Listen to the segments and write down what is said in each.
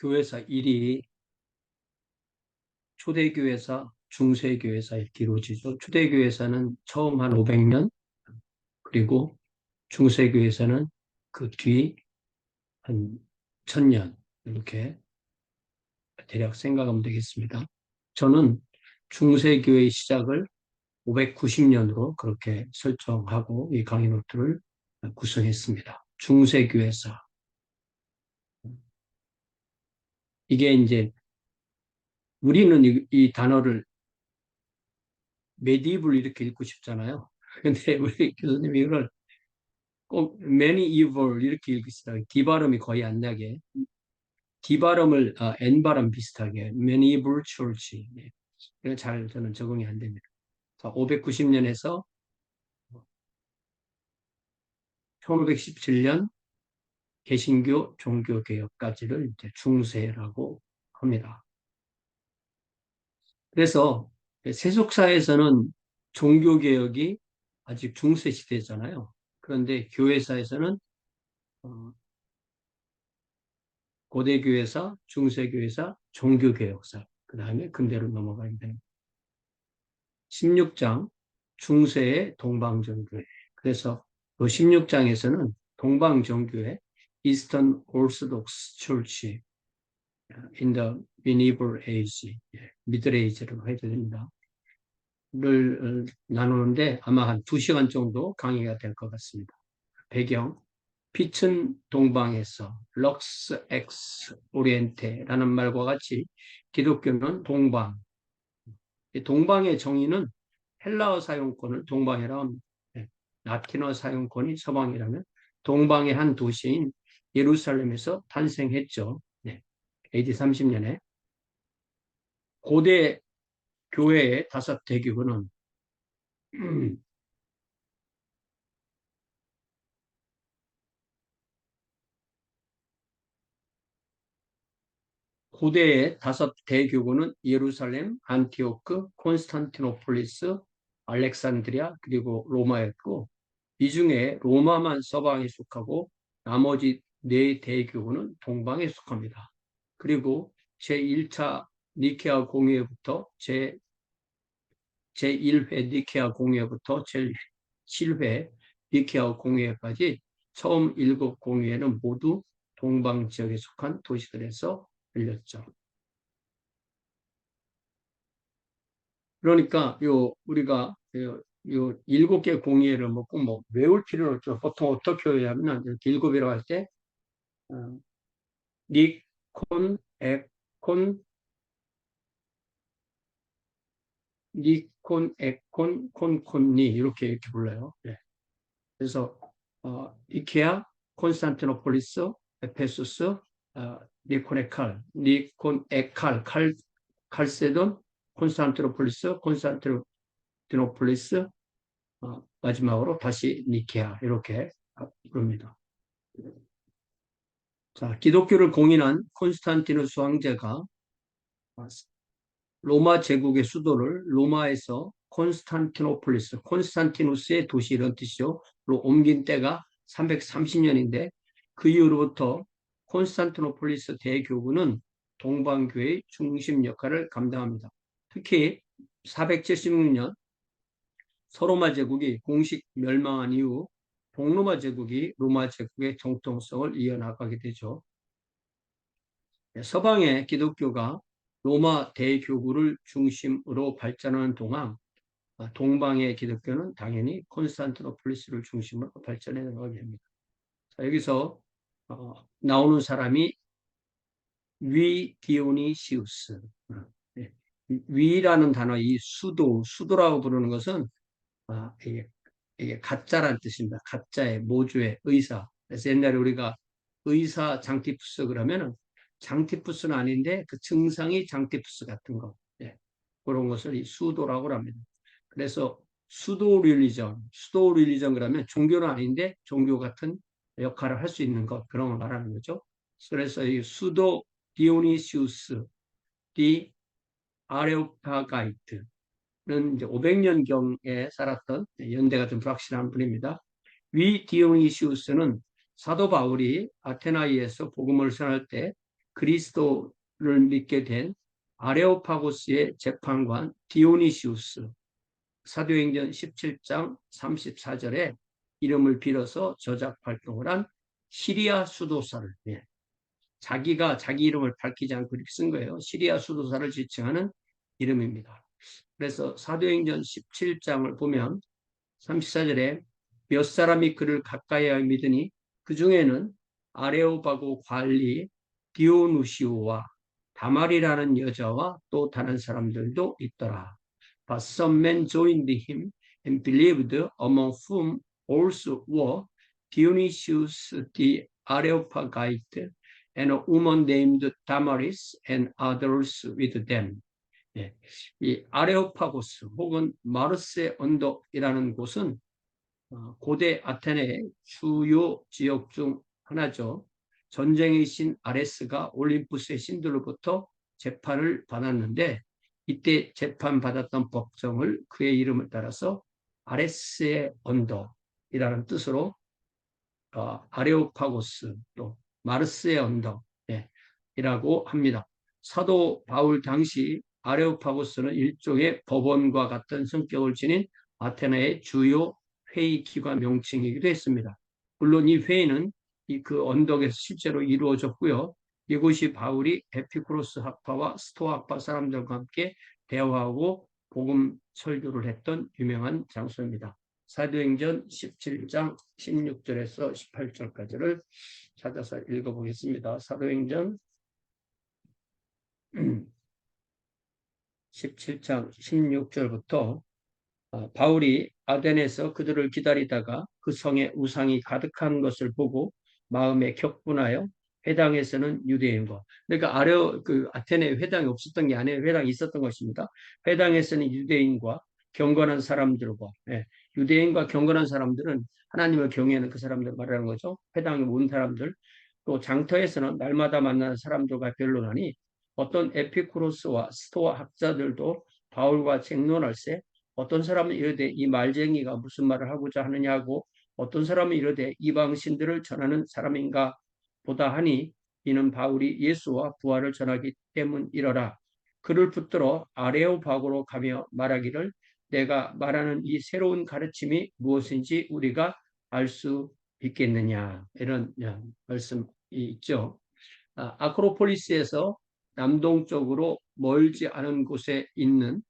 교회사 일이 초대교회사, 중세교회사 이렇게 이루어지죠. 초대교회사는 처음 한 500년, 그리고 중세교회사는 그 뒤 한 1000년, 이렇게 대략 생각하면 되겠습니다. 저는 중세교회의 시작을 590년으로 그렇게 설정하고 이 강의 노트를 구성했습니다. 중세교회사. 이게 이제 우리는 이 단어를 메디블 이렇게 읽고 싶잖아요. 근데 우리 교수님이 이걸 꼭 medieval 이렇게 읽으시다가 D 발음이 거의 안 나게 D 발음을 N 발음 비슷하게 medieval church. 네. 이거 잘 저는 적응이 안 됩니다. 590년에서 1517년 개신교 종교개혁까지를 이제 중세라고 합니다. 그래서 세속사에서는 종교개혁이 아직 중세 시대잖아요. 그런데 교회사에서는 고대교회사, 중세교회사, 종교개혁사, 그 다음에 근대로 넘어가야 됩니다. 16장 중세의 동방정교회. 그래서 그 16장에서는 동방정교회 Eastern Orthodox Church in the Medieval Age, Middle Age라고 해야 됩니다. 를 나누는데 아마 한 2시간 정도 강의가 될 것 같습니다. 배경, 빛은 동방에서 럭스 엑스 오리엔테라는 말과 같이 기독교는 동방. 동방의 정의는 헬라어 사용권을 동방이라고 합니다. 라틴어 사용권이 서방이라면 동방의 한 도시인 예루살렘에서 탄생했죠. 네. AD 30년에 고대 교회의 5대교구는 고대의 5대교구는 예루살렘, 안티오크, 콘스탄티노폴리스, 알렉산드리아, 그리고 로마였고, 이 중에 로마만 서방에 속하고 나머지 4대교구는 동방에 속합니다. 그리고 제1차 니케아 공회부터 제1회 니케아 공회부터 제7회 니케아 공회까지 처음 7공회는 모두 동방 지역에 속한 도시들에서 열렸죠. 그러니까 우리가 요 7개 공예를 꼭 외울 필요는 없죠. 보통 어떻게 하냐면 이렇게 7이라고 할 때 니콘, 에콘, 니콘, 에콘, 콘콘니 이렇게 불러요. 네. 그래서 이케아, 콘스탄티노폴리스, 에페소스, 니콘 에칼, 니콘 에칼, 칼세돈, 콘스탄티노폴리스, 콘스탄티노폴리스, 마지막으로 다시 니케아 이렇게 부릅니다. 자, 기독교를 공인한 콘스탄티누스 황제가 로마 제국의 수도를 로마에서 콘스탄티노폴리스, 콘스탄티누스의 도시 이런 뜻이죠. 로 옮긴 때가 330년인데 그 이후로부터 콘스탄티노폴리스 대교구는 동방교회의 중심 역할을 감당합니다. 특히 476년 서로마 제국이 공식 멸망한 이후 동로마 제국이 로마 제국의 정통성을 이어나가게 되죠. 서방의 기독교가 로마 대교구를 중심으로 발전하는 동안 동방의 기독교는 당연히 콘스탄티노폴리스를 중심으로 발전해 나가게 됩니다. 자, 여기서 나오는 사람이 위디오니시우스. 위라는 단어, 이 수도라고 부르는 것은 이게 가짜라는 뜻입니다. 가짜의 모주의 의사. 그래서 옛날에 우리가 의사 장티푸스 그러면은 장티푸스는 아닌데 그 증상이 장티푸스 같은 거. 예. 그런 것을 이 수도라고 합니다. 그래서 수도 릴리전 그러면 종교는 아닌데 종교 같은 역할을 할 수 있는 것, 그런 걸 말하는 거죠. 그래서 이 수도 디오니시우스 디 아레오파가이트 는 이제 500년경에 살았던 연대가 좀 불확실한 분입니다. 위 디오니시우스는 사도 바울이 아테나이에서 복음을 전할 때 그리스도를 믿게 된 아레오파고스의 재판관 디오니시우스, 사도행전 17장 34절에 이름을 빌어서 저작 활동을 한 시리아 수도사를, 예, 자기가 자기 이름을 밝히지 않고 이렇게 쓴 거예요. 시리아 수도사를 지칭하는 이름입니다. 그래서 사도행전 17장을 보면 34절에 몇 사람이 그를 가까이하여 믿으니 그 중에는 아레오바고 관리 디오누시오와 다말이라는 여자와 또 다른 사람들도 있더라. But some men joined him and believed, among whom also were Dionysius the Areopagite and a woman named Damaris and others with them. 예, 이 아레오파고스 혹은 마르세 언덕이라는 곳은 고대 아테네의 주요 지역 중 하나죠. 전쟁의 신 아레스가 올림푸스의 신들로부터 재판을 받았는데 이때 재판받았던 법정을 그의 이름을 따라서 아레스의 언덕이라는 뜻으로 아레오파고스 또 마르스의 언덕, 예, 이라고 합니다. 사도 바울 당시 아레오파고스는 일종의 법원과 같은 성격을 지닌 아테네의 주요 회의 기관 명칭이기도 했습니다. 물론 이 회의는 그 언덕에서 실제로 이루어졌고요. 이곳이 바울이 에피쿠로스 학파와 스토아 학파 사람들과 함께 대화하고 복음 설교를 했던 유명한 장소입니다. 사도행전 17장 16절에서 18절까지를 찾아서 읽어보겠습니다. 사도행전 17장 16절부터 바울이 아덴에서 그들을 기다리다가 그 성에 우상이 가득한 것을 보고 마음에 격분하여 회당에서는 유대인과, 그러니까 아테네 회당이 없었던 게 아니에요. 회당이 있었던 것입니다. 회당에서는 유대인과 경건한 사람들과, 예, 유대인과 경건한 사람들은 하나님을 경외하는 그 사람들 말하는 거죠. 회당에 온 사람들. 또 장터에서는 날마다 만나는 사람들과 변론하니 어떤 에피쿠로스와 스토아 학자들도 바울과 쟁론할세 어떤 사람은 이르되 이 말쟁이가 무슨 말을 하고자 하느냐고, 어떤 사람은 이르되 이방신들을 전하는 사람인가 보다 하니 이는 바울이 예수와 부활을 전하기 때문이러라. 그를 붙들어 아레오바고로 가며 말하기를 내가 말하는 이 새로운 가르침이 무엇인지 우리가 알 수 있겠느냐, 이런 말씀이 있죠. 아크로폴리스에서 남동쪽으로 멀지 않은 곳에 있는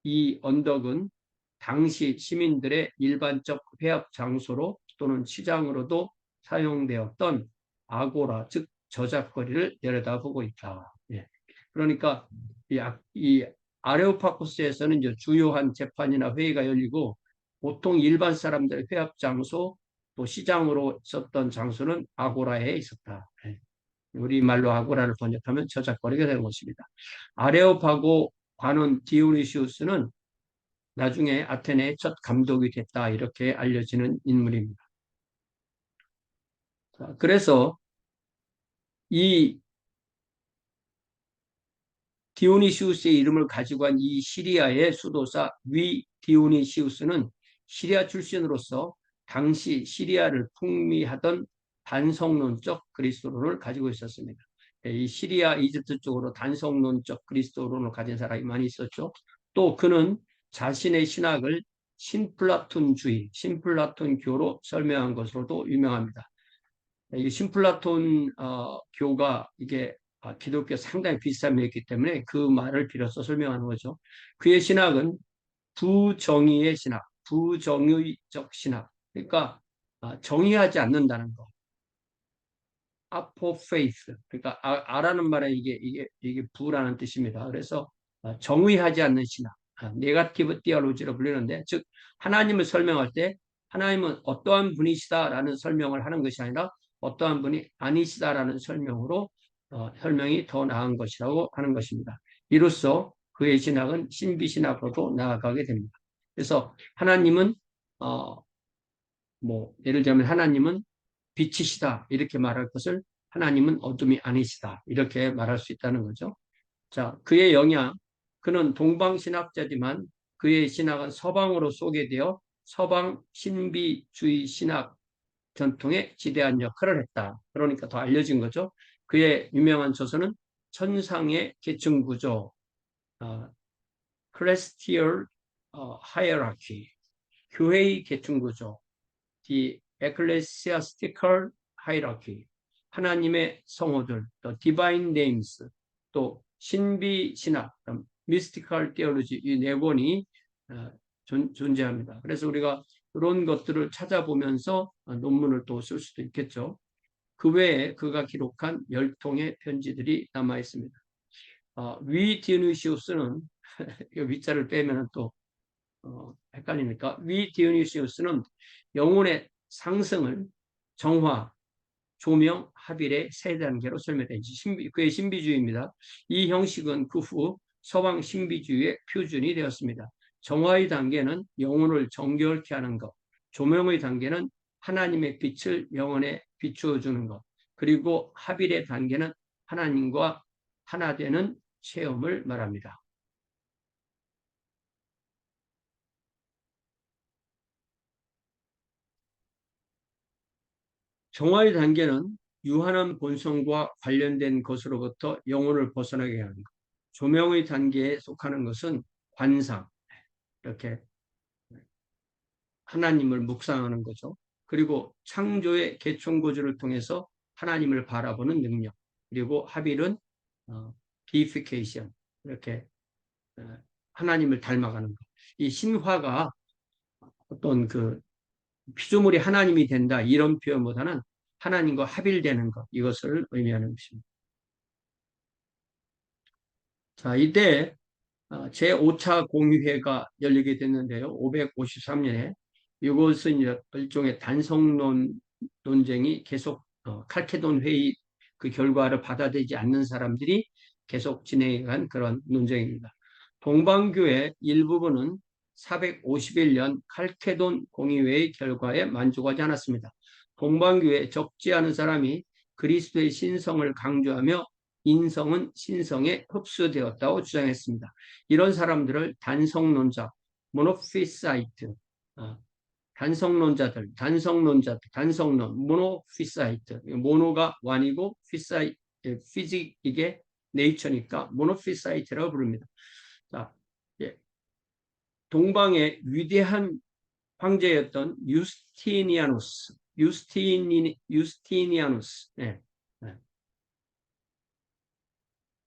이 언덕은 당시 시민들의 일반적 회합 장소로 또는 시장으로도 사용되었던 아고라, 즉 저작거리를 내려다보고 있다. 예. 그러니까 이 아레오파고스에서는 이제 주요한 재판이나 회의가 열리고 보통 일반 사람들의 회합 장소 또 시장으로 썼던 장소는 아고라에 있었다. 예. 우리말로 아고라를 번역하면 저작거리가 되는 것입니다. 아레오파고 관원 디오니시우스는 나중에 아테네의 첫 감독이 됐다, 이렇게 알려지는 인물입니다. 그래서 이 디오니시우스의 이름을 가지고 한 이 시리아의 수도사 위 디오니시우스는 시리아 출신으로서 당시 시리아를 풍미하던 단성론적 그리스도론을 가지고 있었습니다. 이 시리아 이집트 쪽으로 단성론적 그리스도론을 가진 사람이 많이 있었죠. 또 그는 자신의 신학을 신플라톤주의, 신플라톤교로 설명한 것으로도 유명합니다. 이 신플라톤 교가 이게 기독교 상당히 비슷한 면이기 때문에 그 말을 빌어서 설명하는 거죠. 그의 신학은 부정의의 신학, 부정의적 신학, 그러니까 정의하지 않는다는 거. 아포페이스, 그러니까 아라는 말에 이게 부라는 뜻입니다. 그래서 정의하지 않는 신학, 네거티브 디얼로지로 불리는데, 즉 하나님을 설명할 때 하나님은 어떠한 분이시다라는 설명을 하는 것이 아니라 어떠한 분이 아니시다라는 설명으로 설명이 더 나은 것이라고 하는 것입니다. 이로써 그의 신학은 신비신학으로도 나아가게 됩니다. 그래서 하나님은 예를 들면 하나님은 빛이시다 이렇게 말할 것을 하나님은 어둠이 아니시다 이렇게 말할 수 있다는 거죠. 자, 그의 영향, 그는 동방신학자지만 그의 신학은 서방으로 소개되어 서방 신비주의 신학 전통에 지대한 역할을 했다. 그러니까 더 알려진 거죠. 그의 유명한 저서는 천상의 계층 구조, Celestial Hierarchy, 교회의 계층 구조, The Ecclesiastical Hierarchy, 하나님의 성호들, 또 Divine Names, 또 신비 신학, Mystical Theology, 이 네 권이 존재합니다. 그래서 우리가 그런 것들을 찾아보면서 논문을 또 쓸 수도 있겠죠. 그 외에 그가 기록한 10통의 편지들이 남아 있습니다. 위 디오니시우스는 위자를 빼면 또 헷갈리니까 위 디오니시우스는 영혼의 상승을 정화, 조명, 합일의 세 단계로 설명되지 그의 신비주의입니다. 이 형식은 그 후 서방 신비주의의 표준이 되었습니다. 정화의 단계는 영혼을 정결케 하는 것, 조명의 단계는 하나님의 빛을 영혼에 비추어 주는 것, 그리고 합일의 단계는 하나님과 하나 되는 체험을 말합니다. 정화의 단계는 유한한 본성과 관련된 것으로부터 영혼을 벗어나게 하는 것. 조명의 단계에 속하는 것은 관상, 이렇게 하나님을 묵상하는 거죠. 그리고 창조의 개천고주를 통해서 하나님을 바라보는 능력. 그리고 합일은 deification, 이렇게 어, 하나님을 닮아가는 것. 이 신화가 어떤 그 피조물이 하나님이 된다 이런 표현보다는 하나님과 합일되는 것, 이것을 의미하는 것입니다. 자, 이때 제5차 공의회가 열리게 됐는데요. 553년에 이것은 이제 일종의 단성론 논쟁이 계속 칼케돈 회의 그 결과를 받아들이지 않는 사람들이 계속 진행한 그런 논쟁입니다. 동방교회 일부분은 451년 칼케돈 공의회의 결과에 만족하지 않았습니다. 동방교회 적지 않은 사람이 그리스도의 신성을 강조하며 인성은 신성에 흡수되었다고 주장했습니다. 이런 사람들을 단성론자, 모노피사이트, 단성론, 모노피사이트, 모노가 완이고 피직 이게 네이처니까 모노피사이트라고 부릅니다. 자, 예. 동방의 위대한 황제였던 유스티니아누스, 예. 예.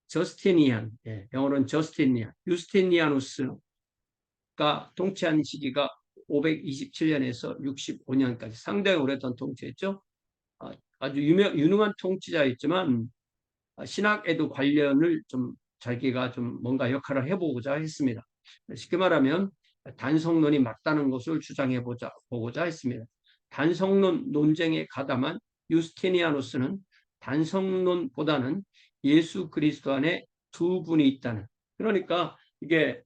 저스티니안, 예, 영어로는 저스티니안, 유스티니아누스가 통치한 시기가 527년에서 65년까지 상당히 오랫동안 통치했죠. 아주 유능한 통치자였지만 신학에도 관련을 좀 자기가 좀 뭔가 역할을 해보고자 했습니다. 쉽게 말하면 단성론이 맞다는 것을 보고자 했습니다. 단성론 논쟁에 가담한 유스티니아누스는 단성론보다는 예수 그리스도 안에 두 분이 있다는, 그러니까 이게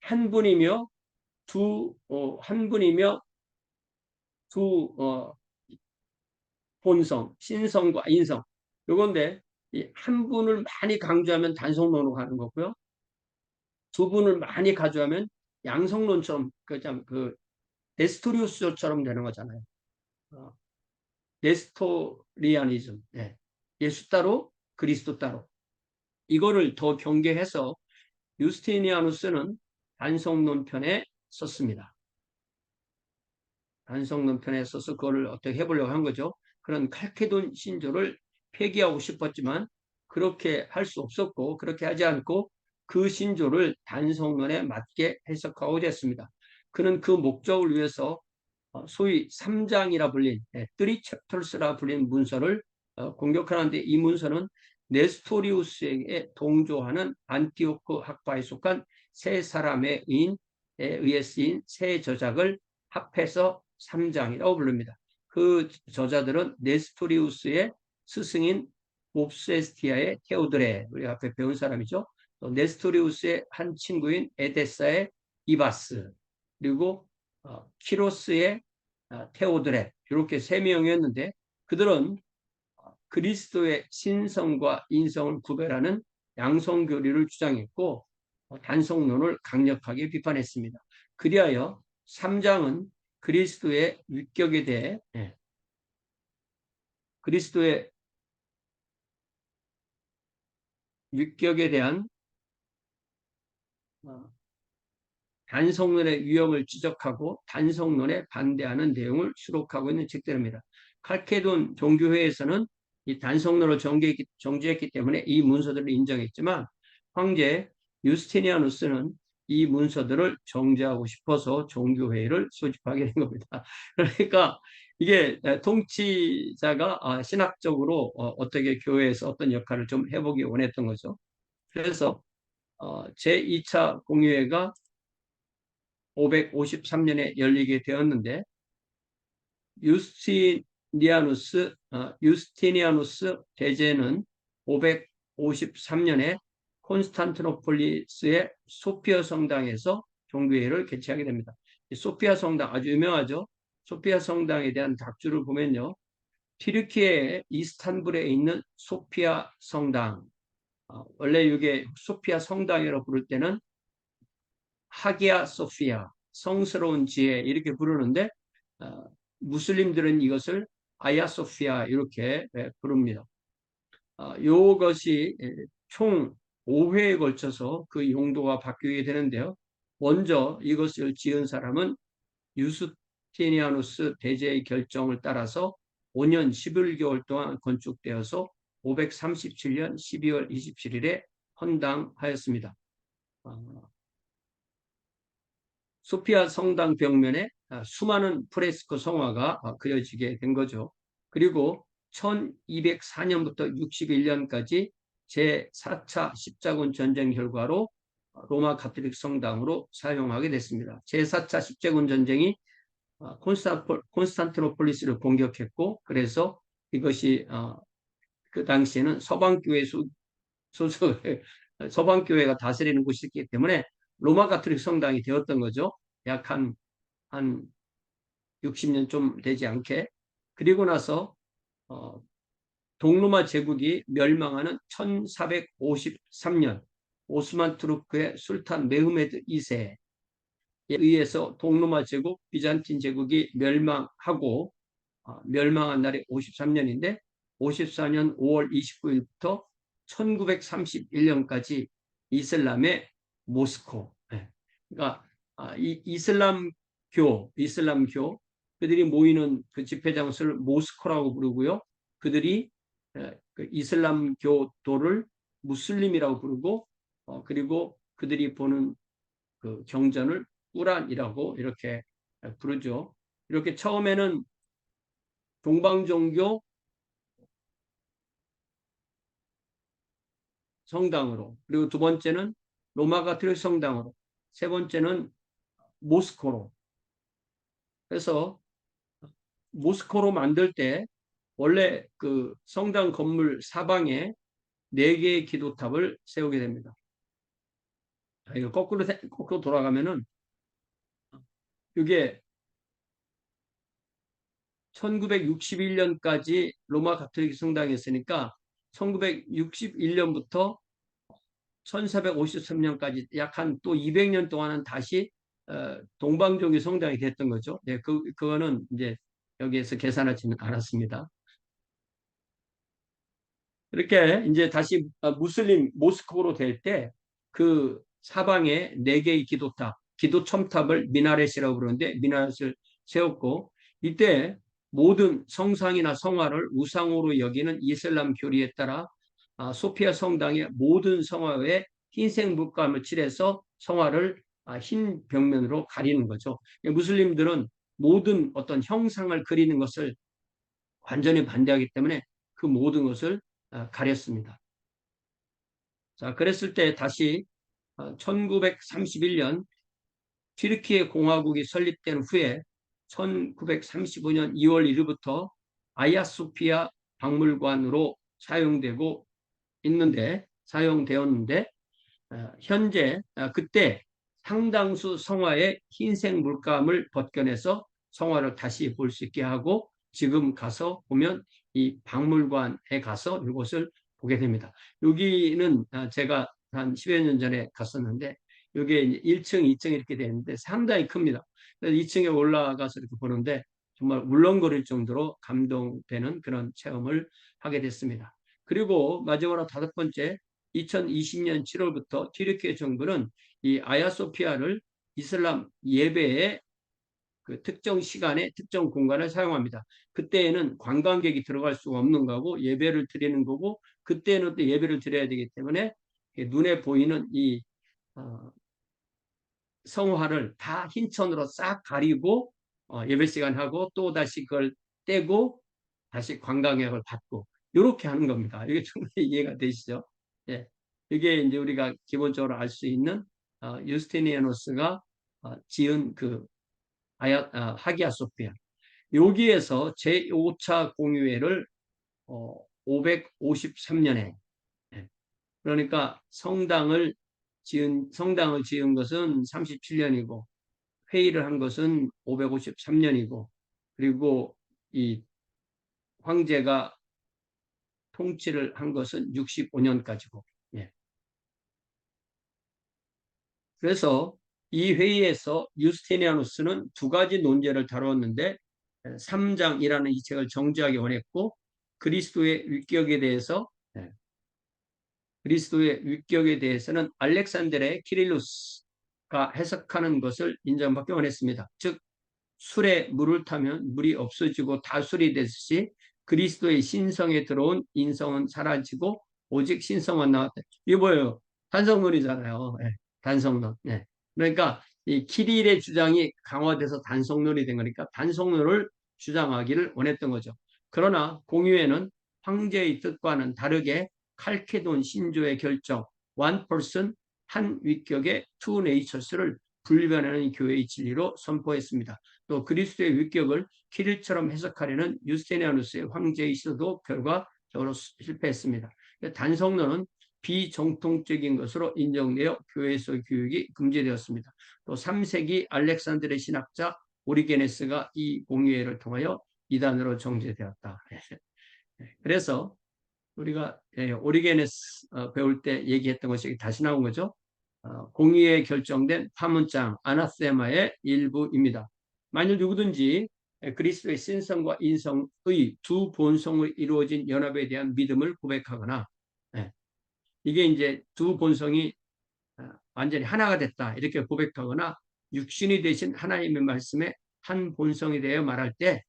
한 분이며 한 분이며 두 본성, 신성과 인성, 요건데 이 한 분을 많이 강조하면 단성론으로 가는 거고요. 두 분을 많이 강조하면 양성론처럼 그 네스토리우스처럼 되는 거잖아요. 어, 네스토리아니즘, 네. 예수 따로 그리스도 따로, 이거를 더 경계해서 유스티니아누스는 단성론 편에 섰습니다. 단성론 편에 서서 그걸 어떻게 해보려고 한 거죠. 그런 칼케돈 신조를 폐기하고 싶었지만 그렇게 할 수 없었고, 그렇게 하지 않고 그 신조를 단성론에 맞게 해석하고 됐습니다. 그는 그 목적을 위해서 소위 3장이라 불린, Three Chapters라 불린 문서를 공격하는데, 이 문서는 네스토리우스에게 동조하는 안티오크 학파에 속한 세 사람에 의해 쓰인 세 저작을 합해서 3장이라고 부릅니다. 그 저자들은 네스토리우스의 스승인 옵세스티아의 테오드레, 우리가 앞에 배운 사람이죠. 또 네스토리우스의 한 친구인 에데사의 이바스, 그리고 키로스의 테오드레, 이렇게 세 명이었는데, 그들은 그리스도의 신성과 인성을 구별하는 양성교리를 주장했고 단성론을 강력하게 비판했습니다. 그리하여 3장은 그리스도의 위격에 대해 그리스도의 율격에 대한 어, 단성론의 위험을 지적하고 단성론에 반대하는 내용을 수록하고 있는 책들입니다. 칼케돈 종교회에서는 이 단성론을 정지했기 때문에 이 문서들을 인정했지만 황제 유스티니아누스는 이 문서들을 정지하고 싶어서 종교회의를 소집하게 된 겁니다. 그러니까 이게 통치자가 신학적으로 어떻게 교회에서 어떤 역할을 좀 해보기 원했던 거죠. 그래서 제2차 공의회가 553년에 열리게 되었는데 유스티니아누스 대제는 553년에 콘스탄티노폴리스의 소피아 성당에서 종교회를 개최하게 됩니다. 소피아 성당 아주 유명하죠. 소피아 성당에 대한 작주를 보면요. 튀르키예 이스탄불에 있는 소피아 성당, 원래 이게 소피아 성당이라고 부를 때는 하기야 소피아, 성스러운 지혜 이렇게 부르는데 어, 무슬림들은 이것을 아야 소피아 이렇게 부릅니다. 이것이 총 5회에 걸쳐서 그 용도가 바뀌게 되는데요. 먼저 이것을 지은 사람은 유스티니아누스 대제의 결정을 따라서 5년 11개월 동안 건축되어서 537년 12월 27일에 헌당하였습니다. 소피아 성당 벽면에 수많은 프레스코 성화가 그려지게 된 거죠. 그리고 1204년부터 61년까지 제4차 십자군 전쟁 결과로 로마 가톨릭 성당으로 사용하게 됐습니다. 제4차 십자군 전쟁이 콘스탄티노폴리스를 공격했고 그래서 이것이 그 당시에는 서방교회 소속 서방교회가 다스리는 곳이기 때문에 로마 가톨릭 성당이 되었던 거죠. 약 한 60년 좀 되지 않게. 그리고 나서 동로마 제국이 멸망하는 1453년 오스만 투르크의 술탄 메흐메드 2세에 의해서 동로마 제국, 비잔틴 제국이 멸망하고 멸망한 날이 53년인데 54년 5월 29일부터 1931년까지 이슬람의 모스코. 그러니까 이슬람교 그들이 모이는 그 집회 장소를 모스코라고 부르고요. 그들이 그 이슬람교도를 무슬림이라고 부르고 그리고 그들이 보는 그 경전을 꾸란이라고 이렇게 부르죠. 이렇게 처음에는 동방종교 성당으로 그리고 두 번째는 로마 가톨릭 성당으로 세 번째는 모스코로 그래서 모스코로 만들 때 원래 그 성당 건물 사방에 4개의 기도탑을 세우게 됩니다. 이거 거꾸로 돌아가면은 이게 1961년까지 로마 가톨릭 성당이었으니까 1961년부터 1453년까지 약 한 또 200년 동안은 다시 동방종교 성당이 됐던 거죠. 네, 그거는 이제 여기에서 계산하지는 않았습니다. 이렇게 이제 다시 무슬림 모스크바로 될 때 그 사방에 4개의 기도탑, 기도 첨탑을 미나렛이라고 부르는데 미나렛을 세웠고 이때 모든 성상이나 성화를 우상으로 여기는 이슬람 교리에 따라 소피아 성당의 모든 성화에 흰색 물감을 칠해서 성화를 흰 벽면으로 가리는 거죠. 무슬림들은 모든 어떤 형상을 그리는 것을 완전히 반대하기 때문에 그 모든 것을 가렸습니다. 자, 그랬을 때 다시 1931년 튀르키예 공화국이 설립된 후에 1935년 2월 1일부터 아야소피아 박물관으로 사용되었는데 현재 그때 상당수 성화의 흰색 물감을 벗겨내서 성화를 다시 볼 수 있게 하고 지금 가서 보면 이 박물관에 가서 이것을 보게 됩니다. 여기는 제가 한 10여 년 전에 갔었는데 여기에 1층, 2층 이렇게 되는데 상당히 큽니다. 그래서 2층에 올라가서 이렇게 보는데 정말 울렁거릴 정도로 감동되는 그런 체험을 하게 됐습니다. 그리고 마지막으로 다섯 번째, 2020년 7월부터 튀르키예 정부는 이 아야소피아를 이슬람 예배의 그 특정 시간에 특정 공간을 사용합니다. 그때에는 관광객이 들어갈 수가 없는 거고 예배를 드리는 거고, 그때는 또 예배를 드려야 되기 때문에 눈에 보이는 이 성화를 다 흰천으로 싹 가리고 예배 시간 하고 또 다시 그걸 떼고 다시 관광객을 받고 이렇게 하는 겁니다. 이게 정말 이해가 되시죠? 예. 이게 이제 우리가 기본적으로 알 수 있는 유스티니아누스가 지은 그 하기야 소피아. 여기에서 제5차 공유회를 553년에, 그러니까 성당을 지은 것은 37년이고 회의를 한 것은 553년이고, 그리고 이 황제가 통치를 한 것은 65년까지고. 예. 그래서 이 회의에서 유스티니아누스는 두 가지 논제를 다루었는데 3장이라는 이 책을 정지하기 원했고, 그리스도의 위격에 대해서 예, 그리스도의 위격에 대해서는 알렉산드의 키릴루스가 해석하는 것을 인정받기 원했습니다. 즉 술에 물을 타면 물이 없어지고 다 술이 되듯이 그리스도의 신성에 들어온 인성은 사라지고 오직 신성만 나왔다. 이게 뭐예요? 단성론이잖아요. 네, 단성론. 네. 그러니까 이 키릴의 주장이 강화돼서 단성론이 된 거니까 단성론을 주장하기를 원했던 거죠. 그러나 공유에는 황제의 뜻과는 다르게 칼케돈 신조의 결정, one person, 한 위격의 two natures를 분별하는 교회의 진리로 선포했습니다. 또 그리스도의 위격을 키릴처럼 해석하려는 유스테니아누스의 황제의 시도도 결과적으로 실패했습니다. 단성론은 비정통적인 것으로 인정되어 교회에서 교육이 금지되었습니다. 또 3세기 알렉산드르 신학자 오리게네스가 이 공유회를 통하여 이단으로 정죄되었다. 그래서 우리가 오리게네스 배울 때 얘기했던 것이 다시 나온 거죠. 공의에 결정된 파문장 아나세마의 일부입니다. 만일 누구든지 그리스도의 신성과 인성의 두 본성으로 이루어진 연합에 대한 믿음을 고백하거나, 이게 이제 두 본성이 완전히 하나가 됐다 이렇게 고백하거나 육신이 되신 하나님의 말씀에 한 본성에 대해 말할 때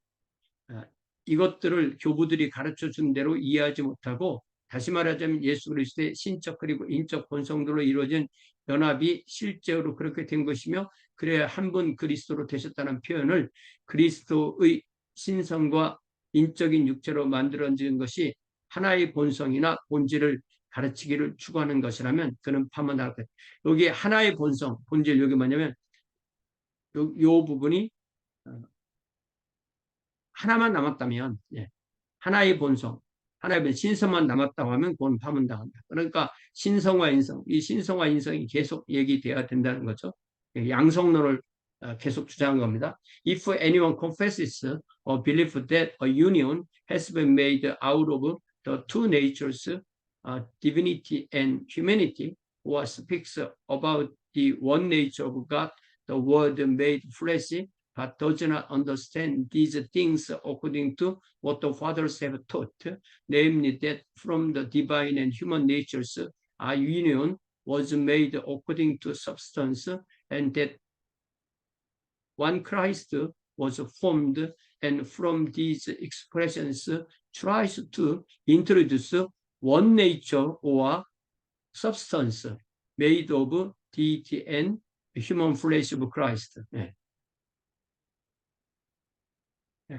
이것들을 교부들이 가르쳐 준 대로 이해하지 못하고, 다시 말하자면 예수 그리스도의 신적 그리고 인적 본성들로 이루어진 연합이 실제로 그렇게 된 것이며, 그래야 한 분 그리스도로 되셨다는 표현을 그리스도의 신성과 인적인 육체로 만들어진 것이 하나의 본성이나 본질을 가르치기를 추구하는 것이라면 그는 파문할 것. 여기 하나의 본성, 본질, 여기 뭐냐면 요 부분이 하나만 남았다면, 하나의 본성, 하나의 본성, 신성만 남았다고 하면 그건 파문당한다. 그러니까 신성과 인성, 이 신성과 인성이 계속 얘기돼야 된다는 거죠. 양성론을 계속 주장한 겁니다. If anyone confesses or believes that a union has been made out of the two natures, divinity and humanity, or speaks about the one nature of God, the word made flesh, but does not understand these things according to what the fathers have taught, namely that from the divine and human natures a union was made according to substance, and that one Christ was formed, and from these expressions tries to introduce one nature or substance made of deity and human flesh of Christ.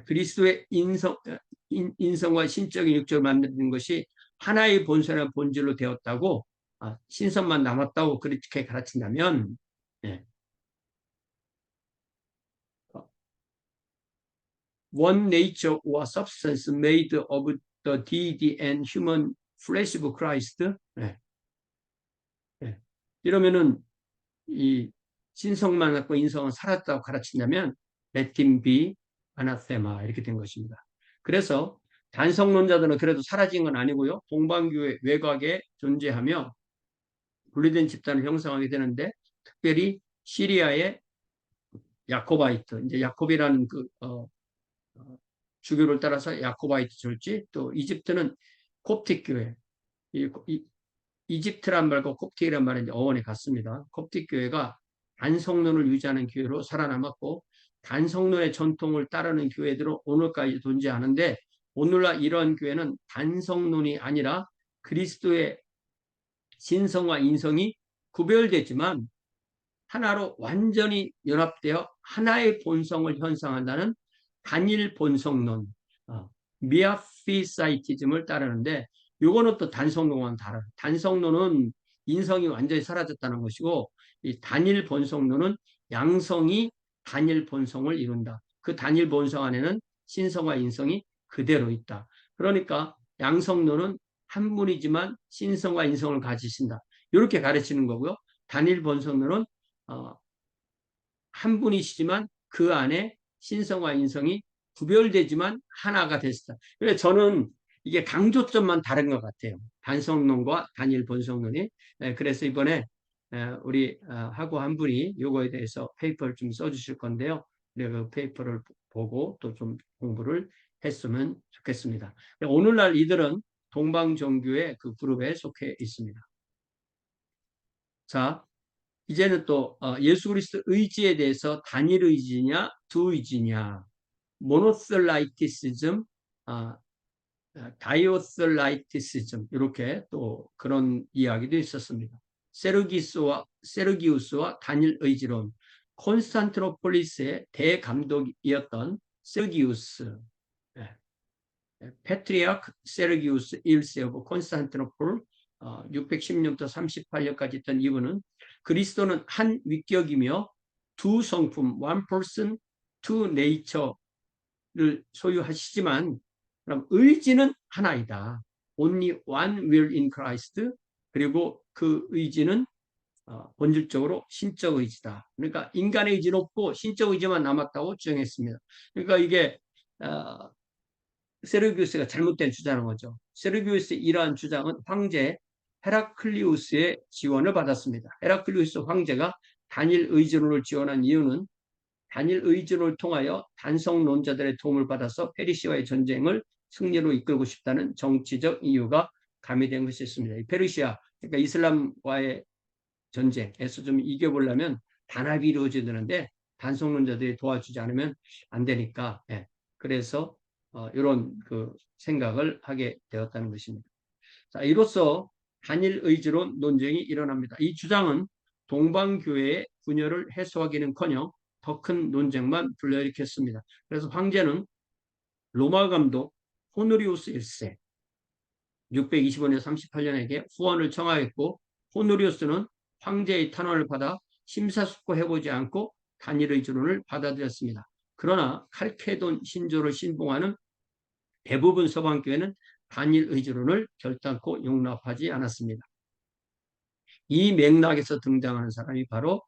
그리스도의 인성과 신적인 육체를 만드는 것이 하나의 본성이나 본질로 되었다고, 신성만 남았다고 그렇게 가르친다면, one nature or substance made of the deity and human flesh of Christ. 이러면은 이 신성만 갖고 인성은 사라졌다고 가르친다면 let him be anathema 이렇게 된 것입니다. 그래서 단성론자들은 그래도 사라진 건 아니고요. 동방교회 외곽에 존재하며 분리된 집단을 형성하게 되는데, 특별히 시리아의 야코바이트, 이제 야콥이라는 주교를 따라서 야코바이트 졸지, 또 이집트는 콥틱 교회, 이집트란 말과 콥틱이란 말은 어원이 같습니다. 콥틱 교회가 단성론을 유지하는 교회로 살아남았고 단성론의 전통을 따르는 교회들은 오늘까지 존재하는데 오늘날 이러한 교회는 단성론이 아니라 그리스도의 신성과 인성이 구별되지만 하나로 완전히 연합되어 하나의 본성을 형성한다는 단일 본성론, 미아피사이티즘을 따르는데 요거는 또 단성론과는 달라요. 단성론은 인성이 완전히 사라졌다는 것이고 이 단일 본성론은 양성이 단일 본성을 이룬다. 그 단일 본성 안에는 신성과 인성이 그대로 있다. 그러니까 양성론은 한 분이지만 신성과 인성을 가지신다. 이렇게 가르치는 거고요. 단일 본성론은 어, 한 분이시지만 그 안에 신성과 인성이 구별되지만 하나가 됐다. 그래서 저는 이게 강조점만 다른 것 같아요. 단성론과 단일 본성론이. 그래서 이번에 우리 하고 한 분이 이거에 대해서 페이퍼를 좀 써주실 건데요. 그 페이퍼를 보고 또 좀 공부를 했으면 좋겠습니다. 오늘날 이들은 동방종교의 그 그룹에 속해 있습니다. 자, 이제는 또 예수 그리스도 의지에 대해서 단일 의지냐 두 의지냐 모노셀라이티시즘 다이오셀라이티시즘 이렇게 또 그런 이야기도 있었습니다. 세르기우스와 단일 의지론 콘스탄티노폴리스의 대감독이었던 세르기우스 페트리아크 세르기우스 1세 오브 콘스탄티노폴 610년부터 38년까지 있던 이분은 그리스도는 한 위격이며 두 성품, one person, two nature를 소유하시지만 그럼 의지는 하나이다. Only one will in Christ. 그리고 그 의지는 본질적으로 신적 의지다. 그러니까 인간의 의지는 없고 신적 의지만 남았다고 주장했습니다. 그러니까 이게 세르기우스가 잘못된 주장인 거죠. 세르기우스의 이러한 주장은 황제 헤라클리우스의 지원을 받았습니다. 헤라클리우스 황제가 단일 의존을 지원한 이유는 단일 의존을 통하여 단성론자들의 도움을 받아서 페르시아의 전쟁을 승리로 이끌고 싶다는 정치적 이유가 가미된 것이 있습니다. 페르시아, 그러니까 이슬람과의 전쟁에서 좀 이겨보려면 단합이 이루어져야 되는데 단성론자들이 도와주지 않으면 안 되니까 그래서 이런 그 생각을 하게 되었다는 것입니다. 자, 이로써 단일 의지론 논쟁이 일어납니다. 이 주장은 동방교회의 분열을 해소하기는커녕 더 큰 논쟁만 불러일으켰습니다. 그래서 황제는 로마 감독 호노리우스 1세 625년 38년에게 후원을 청하였고 호노리우스는 황제의 탄원을 받아 심사숙고해보지 않고 단일 의지론을 받아들였습니다. 그러나 칼케돈 신조를 신봉하는 대부분 서방교회는 단일 의지론을 결단코 용납하지 않았습니다. 이 맥락에서 등장하는 사람이 바로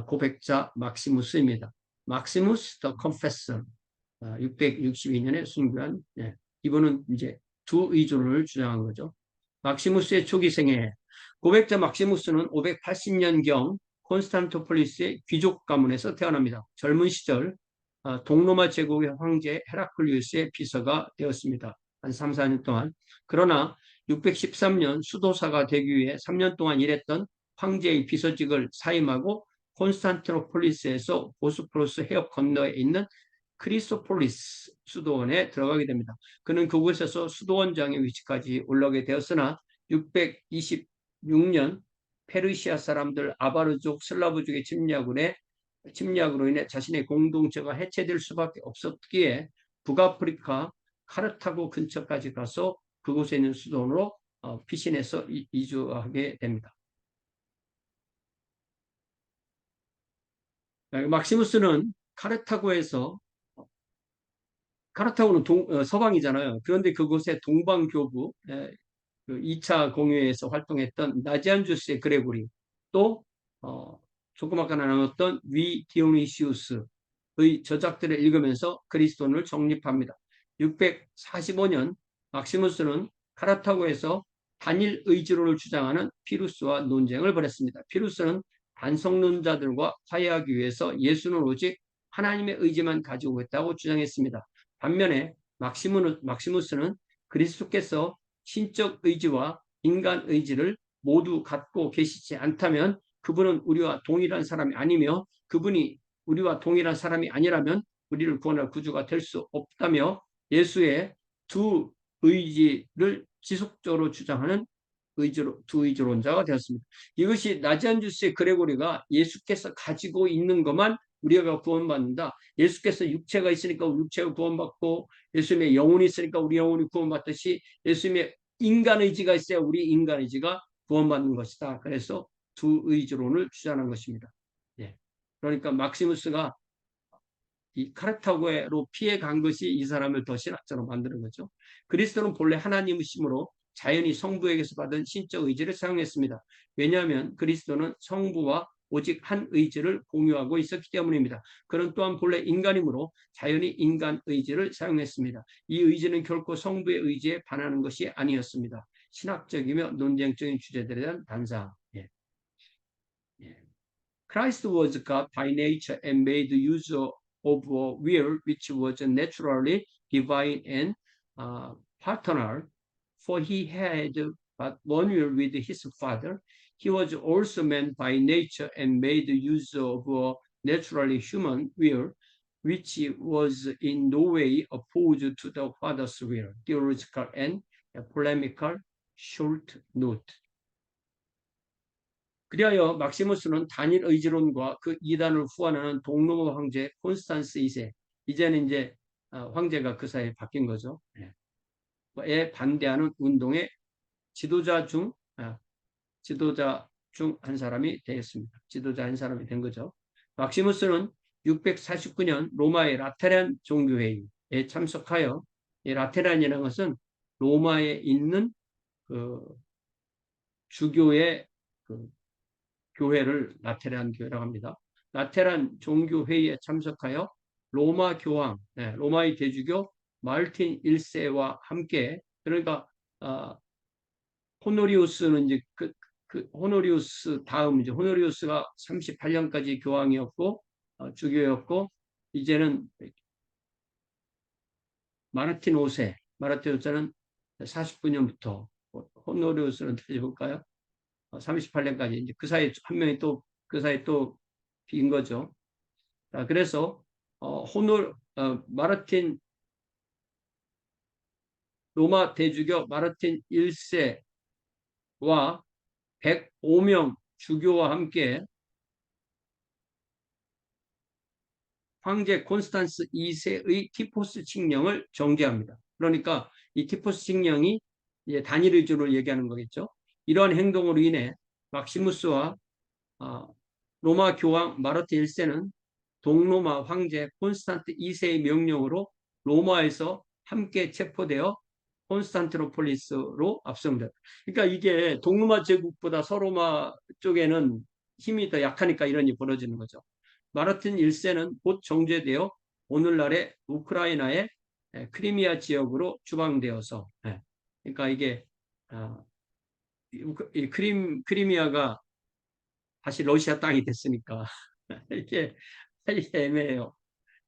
고백자 막시무스입니다. 막시무스 더 컨페서 662년에 순교한 이분은 이제 두 의존을 주장한 거죠. 막시무스의 초기 생애 고백자 막시무스는 580년경 콘스탄토폴리스의 귀족 가문에서 태어납니다. 젊은 시절 동로마 제국의 황제 헤라클리우스의 비서가 되었습니다. 한 3, 4년 동안. 그러나 613년 수도사가 되기 위해 3년 동안 일했던 황제의 비서직을 사임하고 콘스탄티노폴리스에서 보스포러스 해협 건너에 있는 크리소폴리스 수도원에 들어가게 됩니다. 그는 그곳에서 수도원장의 위치까지 올라오게 되었으나 626년 페르시아 사람들 아바르족 슬라브족의 침략으로 인해 자신의 공동체가 해체될 수밖에 없었기에 북아프리카 카르타고 근처까지 가서 그곳에 있는 수도원으로 피신해서 이주하게 됩니다. 막시무스는 카르타고는 서방이잖아요. 그런데 그곳에 동방교부 2차 공회에서 활동했던 나지안주스의 그레고리 또 조금 아까 나눴던 위 디오니시우스의 저작들을 읽으면서 그리스도인을 정립합니다. 645년 막시무스는 카르타고에서 단일 의지론을 주장하는 피루스와 논쟁을 벌였습니다. 피루스는 반성론자들과 화해하기 위해서 예수는 오직 하나님의 의지만 가지고 있다고 주장했습니다. 반면에 막시무스는 그리스도께서 신적 의지와 인간 의지를 모두 갖고 계시지 않다면 그분은 우리와 동일한 사람이 아니며 그분이 우리와 동일한 사람이 아니라면 우리를 구원할 구주가 될 수 없다며 예수의 두 의지를 지속적으로 주장하는 두 의지론자가 되었습니다. 이것이 나지안주스의 그레고리가 예수께서 가지고 있는 것만 우리가 구원받는다. 예수께서 육체가 있으니까 육체가 구원받고 예수님의 영혼이 있으니까 우리 영혼이 구원받듯이 예수님의 인간 의지가 있어야 우리 인간 의지가 구원받는 것이다. 그래서 두 의지론을 주장한 것입니다. 예. 그러니까 막시무스가 이 카르타고로 피해 간 것이 이 사람을 더 신학자로 만드는 거죠. 그리스도는 본래 하나님이시므로 자연히 성부에게서 받은 신적 의지를 사용했습니다. 왜냐하면 그리스도는 성부와 오직 한 의지를 공유하고 있었기 때문입니다. 그는 또한 본래 인간이므로 자연히 인간 의지를 사용했습니다. 이 의지는 결코 성부의 의지에 반하는 것이 아니었습니다. 신학적이며 논쟁적인 주제들에 대한 단상. 예. 예. Christ was God by nature and made use of a will which was naturally divine and paternal, for he had but one will with his Father. He was also man by nature and made use of a naturally human will, which was in no way opposed to the Father's will. Theological and polemical short note. 그리하여 막시무스는 단일 의지론과 그 이단을 후원하는 동로마 황제 콘스탄스 2세, 이제는 이제 황제가 그 사이에 바뀐 거죠. 에 반대하는 운동의 지도자 중 한 사람이 되었습니다. 지도자 한 사람이 된 거죠. 막시무스는 649년 로마의 라테란 종교회의에 참석하여, 이 라테란이라는 것은 로마에 있는 그 주교의 그 교회를 라테란 교회라고 합니다. 라테란 종교회의에 참석하여 로마 교황, 로마의 대주교 마르틴 1세와 함께, 그러니까 호노리우스는 이제 호노리우스 다음 이제 호노리우스가 38년까지 교황이었고 주교였고, 이제는 마르틴 5세, 마르틴 5세는 49년부터, 호노리우스는 다시 볼까요? 38년까지 이제 그 사이에 한 명이 또 그 사이에 또 빈 거죠. 자, 그래서 마르틴 로마 대주교 마르틴 1세와 105명 주교와 함께 황제 콘스탄스 2세의 티포스 칙령을 정제합니다. 그러니까 이 티포스 칙령이 이제 단일 의주를 얘기하는 거겠죠. 이러한 행동으로 인해 막시무스와 로마 교황 마르틴 1세는 동로마 황제 콘스탄트 2세의 명령으로 로마에서 함께 체포되어 콘스탄티노폴리스로 압송됐다. 그러니까 이게 동로마 제국보다 서로마 쪽에는 힘이 더 약하니까 이런 일이 벌어지는 거죠. 마르틴 1세는 곧 정제되어 오늘날의 우크라이나의 크리미아 지역으로 추방되어서, 그러니까 이게 크리미아가 다시 러시아 땅이 됐으니까 이게 애매해요.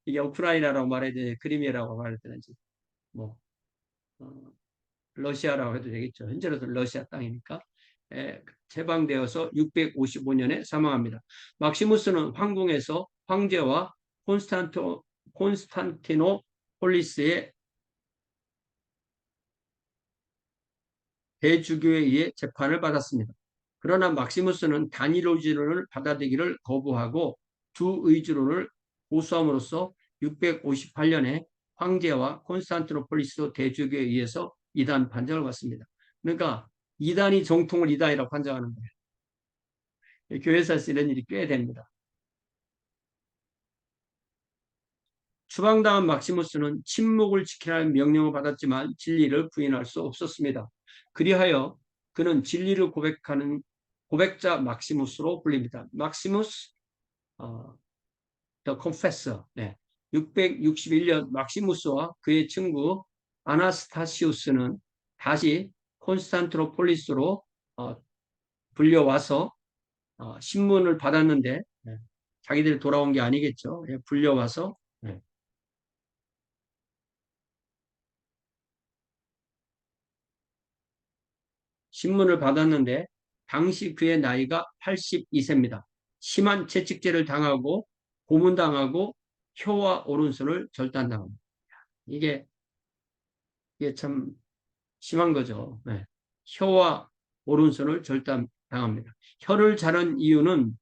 이게 우크라이나라고 말해야 되는지 크리미아라고 말해야 되는지 뭐 러시아라고 해도 되겠죠. 현재로도 러시아 땅이니까. 해방되어서 655년에 사망합니다. 막시무스는 황궁에서 황제와 콘스탄티노폴리스의 대주교에 의해 재판을 받았습니다. 그러나 막시무스는 단일 의지론을 받아들이기를 거부하고 두 의지론을 고수함으로써 658년에 황제와 콘스탄티노폴리스 대주교에 의해서 이단 판정을 받습니다. 그러니까 이단이 정통을 이단이라고 판정하는 거예요. 교회에서 이런 일이 꽤 됩니다. 추방당한 막시무스는 침묵을 지키라는 명령을 받았지만 진리를 부인할 수 없었습니다. 그리하여 그는 진리를 고백하는 고백자 막시무스로 불립니다. 막시무스, The Confessor. 661년 막시무스와 그의 친구 아나스타시우스는 다시 콘스탄티노폴리스로 불려와서 신문을 받았는데 자기들이 돌아온 게 아니겠죠. 불려와서 신문을 받았는데 당시 그의 나이가 82세입니다. 심한 채찍질을 당하고 고문당하고 혀와 오른손을 절단당합니다. 이게, 이게 참 심한 거죠. 네. 혀와 오른손을 절단당합니다. 혀를 자른 이유는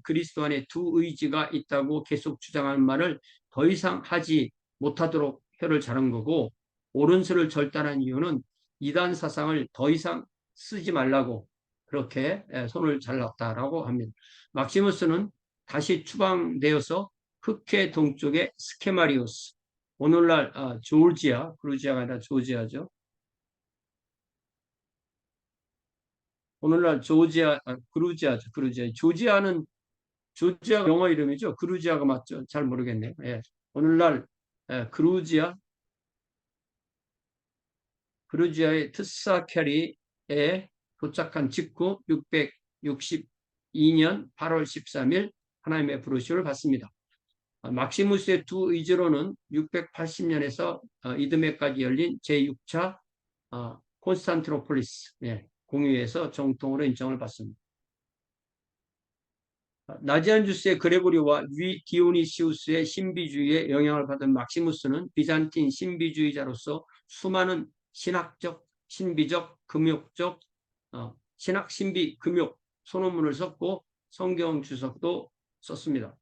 그리스도 안에 두 의지가 있다고 계속 주장하는 말을 더 이상 하지 못하도록 혀를 자른 거고, 오른손을 절단한 이유는 이단 사상을 더 이상 쓰지 말라고 그렇게 손을 잘랐다라고 합니다. 막시무스는 다시 추방되어서 흑해 동쪽의 스케마리우스, 오늘날 조지아, 그루지아가 아니라 조지아죠. 오늘날 조지아, 그루지아죠. 그루지아. 조지아가 영어 이름이죠. 그루지아가 맞죠? 잘 모르겠네요. 예. 오늘날 그루지아의 트사케리에 도착한 직후 662년 8월 13일 하나님의 부르심을 받습니다. 막시무스의 두 의지로는 680년에서 이듬해까지 열린 제6차 콘스탄티노폴리스 공의회에서 정통으로 인정을 받습니다. 나지안주스의 그레고리와 위 디오니시우스의 신비주의에 영향을 받은 막시무스는 비잔틴 신비주의자로서 수많은 신학적, 신비적, 금욕적, 신학, 신비, 금욕 소논문을 썼고 성경 주석도 썼습니다.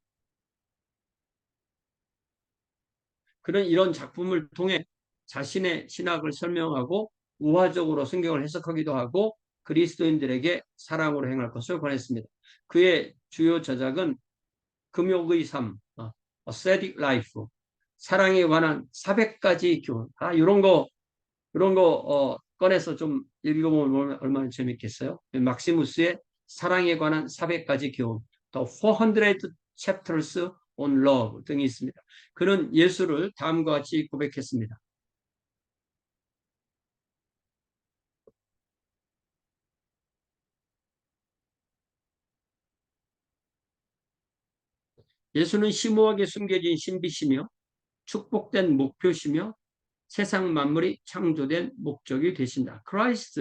그런 이런 작품을 통해 자신의 신학을 설명하고 우화적으로 성경을 해석하기도 하고 그리스도인들에게 사랑으로 행할 것을 권했습니다. 그의 주요 저작은 금욕의 삶, ascetic life, 사랑에 관한 400가지 교훈. 이런 거 꺼내서 좀 읽어보면 얼마나 재밌겠어요? 막시무스의 사랑에 관한 400가지 교훈, 또 400 chapters on love 등이 있습니다. 그는 예수를 다음과 같이 고백했습니다. 예수는 심오하게 숨겨진 신비시며 축복된 목표시며 세상 만물이 창조된 목적이 되신다. Christ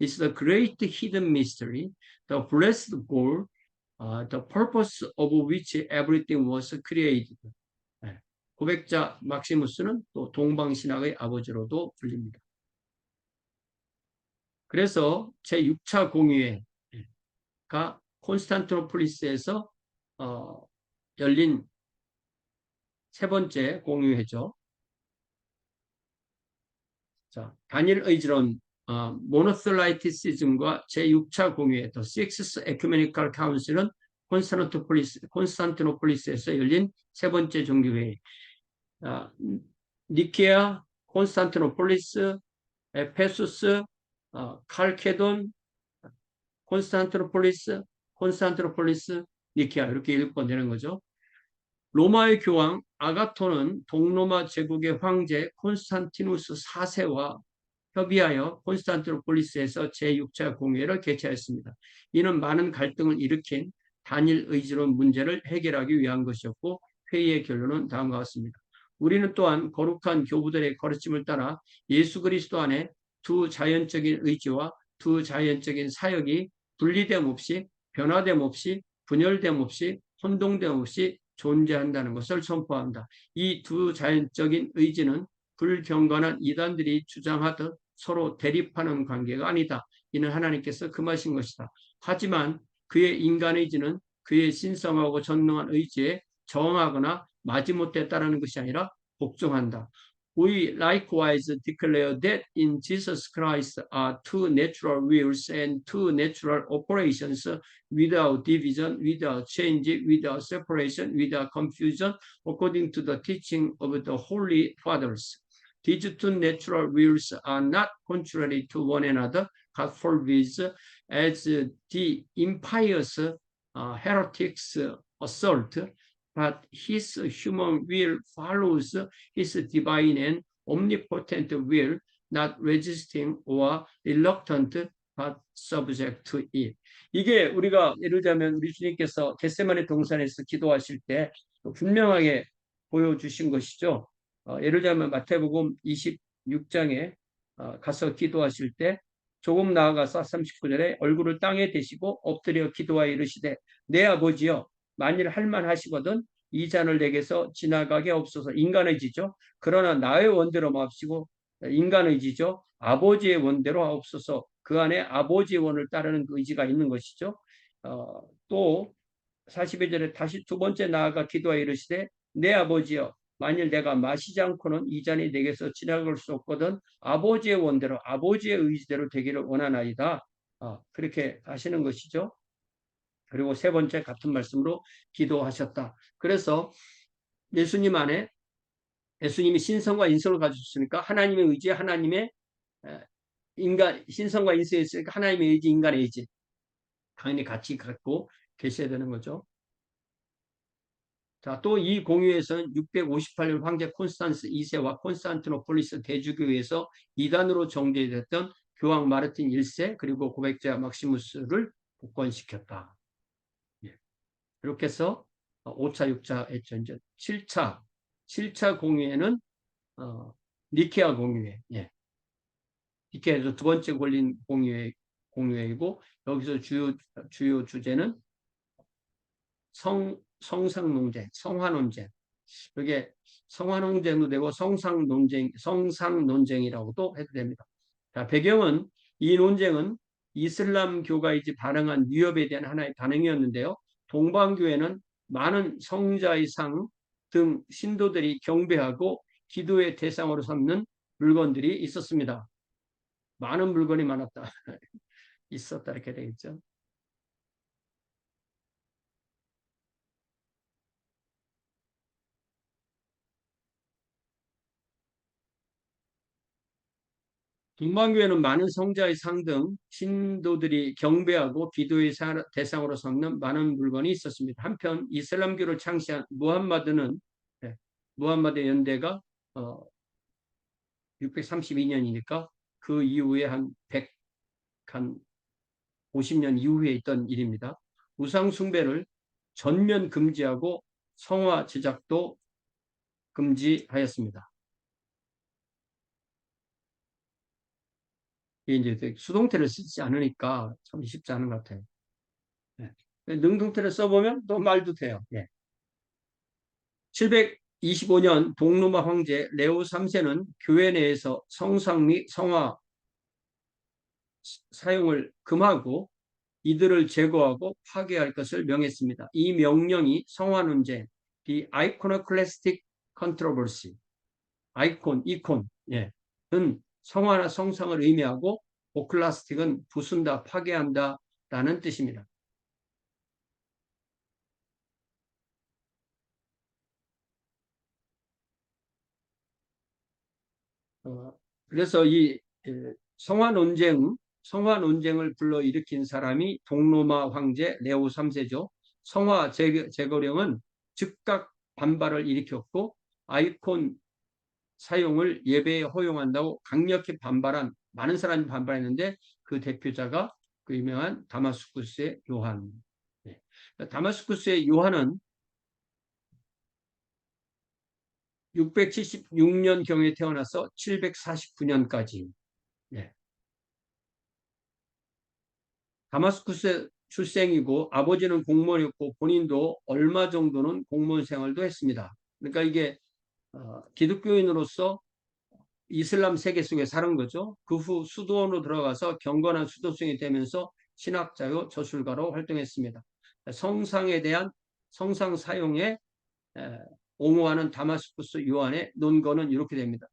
is the great hidden mystery, the blessed goal, the purpose of which everything was created. 고백자 막시무스는 또 동방신학의 아버지로도 불립니다. 그래서 제6차 공의회가 콘스탄티노폴리스에서 열린 세 번째 공의회죠. 자, 단일 의지론 모노셀라이티시즘과 제6차 공의회, 또 Sixth Ecumenical Council은 콘스탄티노폴리스에서 열린 세 번째 종교회의. 니케아, 콘스탄티노폴리스, 에페소스, 칼케돈, 콘스탄티노폴리스, 니케아 이렇게 읽고 되는 거죠. 로마의 교황 아가토는 동로마 제국의 황제 콘스탄티누스 4세와 협의하여 콘스탄티노폴리스에서 제6차 공회를 개최했습니다. 이는 많은 갈등을 일으킨 단일 의지론 문제를 해결하기 위한 것이었고 회의의 결론은 다음과 같습니다. 우리는 또한 거룩한 교부들의 가르침을 따라 예수 그리스도 안에 두 자연적인 의지와 두 자연적인 사역이 분리됨 없이 변화됨 없이 분열됨 없이 혼동됨 없이 존재한다는 것을 선포한다. 이 두 자연적인 의지는 불경건한 이단들이 주장하듯 서로 대립하는 관계가 아니다. 이는 하나님께서 금하신 것이다. 하지만 그의 인간의지는 그의 신성하고 전능한 의지에 저항하거나 마지못해 따르는 것이 아니라 복종한다. We likewise declare that in Jesus Christ are two natural wills and two natural operations without division, without change, without separation, without confusion, according to the teaching of the Holy Fathers. These two natural wills are not contrary to one another, God forbids, as the impious heretics assert, but his human will follows his divine and omnipotent will, not resisting or reluctant, but subject to it. 이게 우리가 예를 들면 우리 주님께서 겟세마네 동산에서 기도하실 때 분명하게 보여주신 것이죠. 예를 들면 마태복음 26장에 가서 기도하실 때 조금 나아가서 39절에 얼굴을 땅에 대시고 엎드려 기도하여 이르시되 내 아버지여 만일 할만하시거든 이 잔을 내게서 지나가게 없어서 인간의 지죠. 그러나 나의 원대로 마옵시고 인간의 지죠. 아버지의 원대로 하옵소서. 그 안에 아버지의 원을 따르는 그 의지가 있는 것이죠. 또 42절에 다시 두 번째 나아가 기도하여 이르시되 내 아버지여 만일 내가 마시지 않고는 이 잔이 내게서 지나갈 수 없거든 아버지의 원대로 아버지의 의지대로 되기를 원하나이다. 그렇게 하시는 것이죠. 그리고 세 번째 같은 말씀으로 기도하셨다. 그래서 예수님 안에 예수님이 신성과 인성을 가지셨으니까 하나님의 의지, 하나님의 인간 신성과 인성이 있으니까 하나님의 의지, 인간의 의지 당연히 같이 갖고 계셔야 되는 거죠. 자, 또 이 공유에서는 658년 황제 콘스탄스 2세와 콘스탄티노폴리스 대주교에서 이단으로 정제됐던 교황 마르틴 1세 그리고 고백자 막시무스를 복권시켰다. 예. 이렇게 해서 5차, 6차 했죠. 이제 7차 공유에는 니케아 공유회. 예. 니케아에서 두 번째 걸린 공유회이고 여기서 주요 주제는 성상 논쟁, 성화 논쟁. 이게 성화 논쟁도 되고 성상 논쟁이라고도 해도 됩니다. 자, 배경은 이 논쟁은 이슬람교가 발행한 위협에 대한 하나의 반응이었는데요. 동방교회는 많은 성자의 상 등 신도들이 경배하고 기도의 대상으로 삼는 물건들이 있었습니다. 많은 물건이 많았다. 있었다 이렇게 되겠죠. 동방교회는 많은 성자의 상 등 신도들이 경배하고 기도의 대상으로 삼는 많은 물건이 있었습니다. 한편 이슬람교를 창시한 무함마드는 무함마드 연대가 632년이니까 그 이후에 한 50년 이후에 있던 일입니다. 우상 숭배를 전면 금지하고 성화 제작도 금지하였습니다. 이제 수동태를 쓰지 않으니까 참 쉽지 않은 것 같아요. 네. 능동태를 써보면 또 말도 돼요. 네. 725년 동로마 황제 레오 3세는 교회 내에서 성상 및 성화 사용을 금하고 이들을 제거하고 파괴할 것을 명했습니다. 이 명령이 성화 논쟁, The Iconoclastic Controversy, 이콘, 예, 은 성화나 성상을 의미하고 오클라스틱은 부순다, 파괴한다라는 뜻입니다. 그래서 이 성화 논쟁을 불러일으킨 사람이 동로마 황제 레오 3세죠. 성화 제거령은 즉각 반발을 일으켰고 아이콘 사용을 예배에 허용한다고 강력히 반발한 많은 사람이 반발했는데 그 대표자가 그 유명한 다마스쿠스의 요한. 네. 다마스쿠스의 요한은 676년경에 태어나서 749년까지 다마스쿠스 출생이고 아버지는 공무원이었고 본인도 얼마 정도는 공무원 생활도 했습니다. 그러니까 이게 기독교인으로서 이슬람 세계 속에 사는 거죠. 그 후 수도원으로 들어가서 경건한 수도승이 되면서 신학자요 저술가로 활동했습니다. 성상에 대한 성상 사용에 옹호하는 다마스쿠스 요한의 논거는 이렇게 됩니다.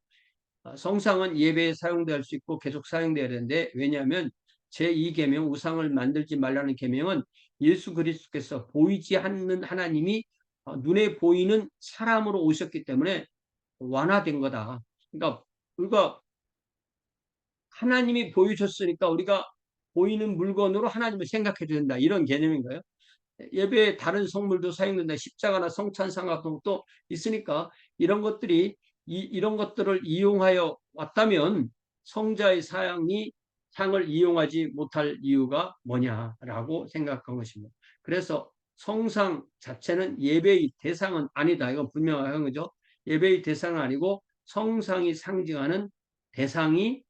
성상은 예배에 사용될 수 있고 계속 사용돼야 되는데 왜냐하면 제2계명 우상을 만들지 말라는 계명은 예수 그리스도께서 보이지 않는 하나님이 눈에 보이는 사람으로 오셨기 때문에 완화된 거다. 그러니까 우리가 하나님이 보여줬으니까 우리가 보이는 물건으로 하나님을 생각해야 된다. 이런 개념인가요? 예배에 다른 성물도 사용된다. 십자가나 성찬상 같은 것도 있으니까 이런 것들이 이런 것들을 이용하여 왔다면 성자의 상을 이용하지 못할 이유가 뭐냐라고 생각한 것입니다. 그래서 성상 자체는 예배의 대상은 아니다. 이건 분명한 거죠. 예배의 대상은 아니고 성상이 상징하는 대상이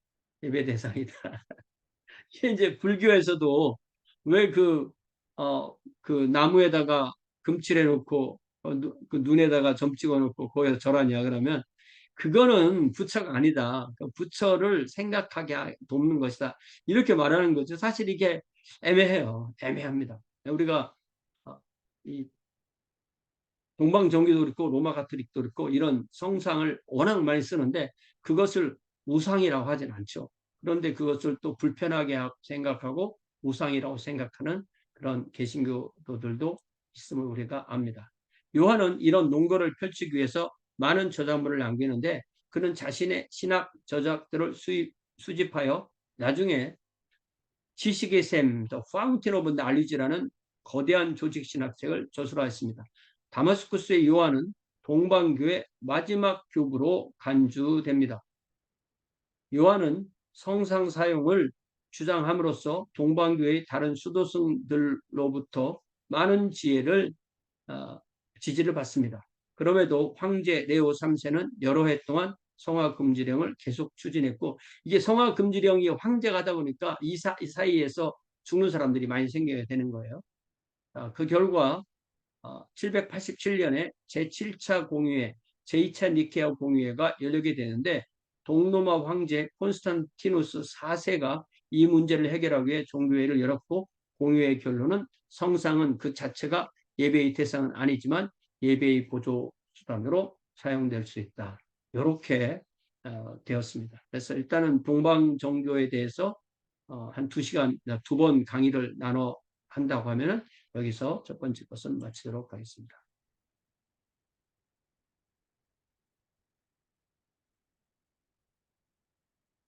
예배 대상이다. 이게 이제 불교에서도 왜 그 나무에다가 금칠해 놓고 그 눈에다가 점 찍어 놓고 거기서 절하냐 그러면 그거는 부처가 아니다. 그 부처를 생각하게 돕는 것이다. 이렇게 말하는 거죠. 사실 이게 애매해요. 애매합니다. 우리가 어, 이 동방 종교도 그렇고 로마 가톨릭도 그렇고 이런 성상을 워낙 많이 쓰는데 그것을 우상이라고 하진 않죠. 그런데 그것을 또 불편하게 생각하고 우상이라고 생각하는 그런 개신교도들도 있음을 우리가 압니다. 요한은 이런 논거를 펼치기 위해서 많은 저작물을 남기는데 그는 자신의 신학 저작들을 수집하여 나중에 지식의 샘, The Fountain of Knowledge라는 거대한 조직 신학책을 저술하였습니다. 다마스쿠스의 요한은 동방교의 마지막 교부로 간주됩니다. 요한은 성상 사용을 주장함으로써 동방교의 다른 수도승들로부터 많은 지지를 받습니다. 그럼에도 황제 레오 3세는 여러 해 동안 성화 금지령을 계속 추진했고 이게 성화 금지령이 황제가 하다 보니까 이 사이에서 죽는 사람들이 많이 생겨야 되는 거예요. 그 결과 787년에 제7차 공의회, 제2차 니케아 공의회가 열리게 되는데 동로마 황제 콘스탄티누스 4세가 이 문제를 해결하기 위해 종교회를 열었고 공의회의 결론은 성상은 그 자체가 예배의 대상은 아니지만 예배의 보조 수단으로 사용될 수 있다. 이렇게 되었습니다. 그래서 일단은 동방 종교에 대해서 한 2시간, 2번 강의를 나눠 한다고 하면은 여기서 첫 번째 것은 마치도록 하겠습니다.